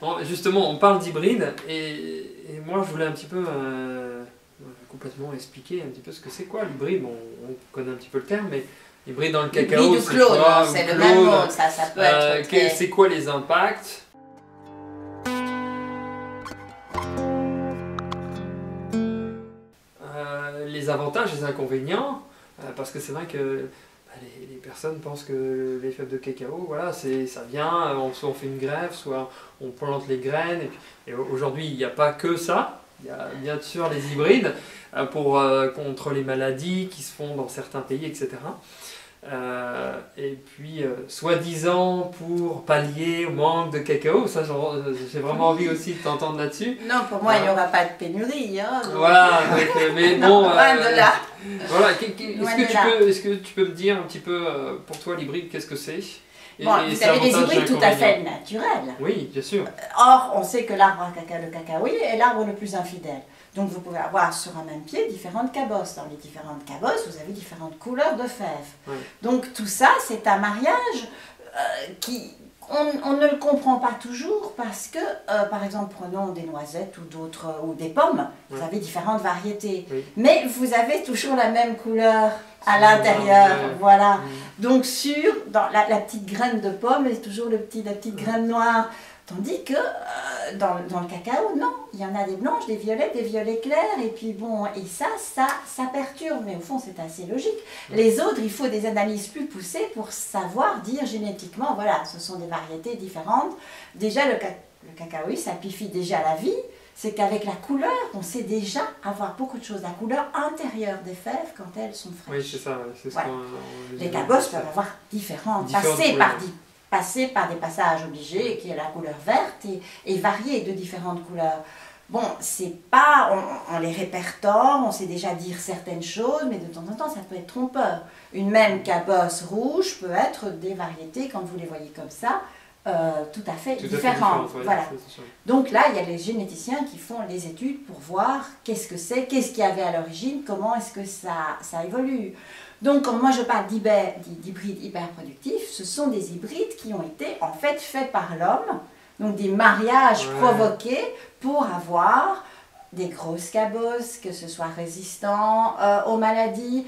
Bon, justement, on parle d'hybride et moi je voulais un petit peu complètement expliquer un petit peu ce que c'est quoi l'hybride. Bon, on connaît un petit peu le terme, mais hybride dans le cacao, Hybride ou c'est clone, quoi? c'est Ou le même clone, mot, ça peut être très... c'est quoi les impacts? Les avantages, les inconvénients, parce que c'est vrai que les personnes pensent que les fèves de cacao, voilà, ça vient, soit on fait une greffe, soit on plante les graines, et aujourd'hui il n'y a pas que ça, il y a bien sûr les hybrides contre les maladies qui se font dans certains pays, etc. Et puis, soi-disant pour pallier au manque de cacao, ça j'ai vraiment envie aussi de t'entendre là-dessus. Non, pour moi, il n'y aura pas de pénurie. Hein, donc... Voilà, mais non, bon... loin de là. Voilà, est-ce que tu peux me dire un petit peu, pour toi, l'hybride, qu'est-ce que c'est? Bon, vous avez des hybrides tout à fait naturels. Oui, bien sûr. Or, on sait que l'arbre à cacao, le cacaoyer, est l'arbre le plus infidèle. Donc, vous pouvez avoir sur un même pied différentes cabosses. Dans les différentes cabosses, vous avez différentes couleurs de fèves. Oui. Donc, tout ça, c'est un mariage qui... On ne le comprend pas toujours parce que, par exemple, prenons des noisettes ou des pommes, vous avez différentes variétés. Oui. Mais vous avez toujours la même couleur à l'intérieur, voilà. Donc dans la petite graine de pomme, c'est toujours la petite graine noire. Tandis que dans le cacao, non, il y en a des blanches, des violets clairs, et puis bon, et ça perturbe, mais au fond c'est assez logique. Les autres, il faut des analyses plus poussées pour savoir dire génétiquement, voilà, ce sont des variétés différentes. Déjà, le cacao, ça amplifie déjà la vie, c'est qu'avec la couleur, on sait déjà avoir beaucoup de choses. La couleur intérieure des fèves quand elles sont fraîches. Oui, c'est ça, c'est ce les cabosses peuvent avoir différentes passer par des passages obligés, qui est la couleur verte, et varier de différentes couleurs. Bon, c'est pas, on les répertoire, on sait déjà dire certaines choses, mais de temps en temps, ça peut être trompeur. Une même cabosse rouge peut être des variétés, quand vous les voyez comme ça, tout à fait différentes. Voilà. Donc là, il y a les généticiens qui font les études pour voir qu'est-ce que c'est, qu'est-ce qu'il y avait à l'origine, comment est-ce que ça évolue. Donc, quand moi je parle d'hybrides hyperproductifs, ce sont des hybrides qui ont été en fait faits par l'homme, donc des mariages provoqués pour avoir des grosses cabosses, que ce soit résistant aux maladies.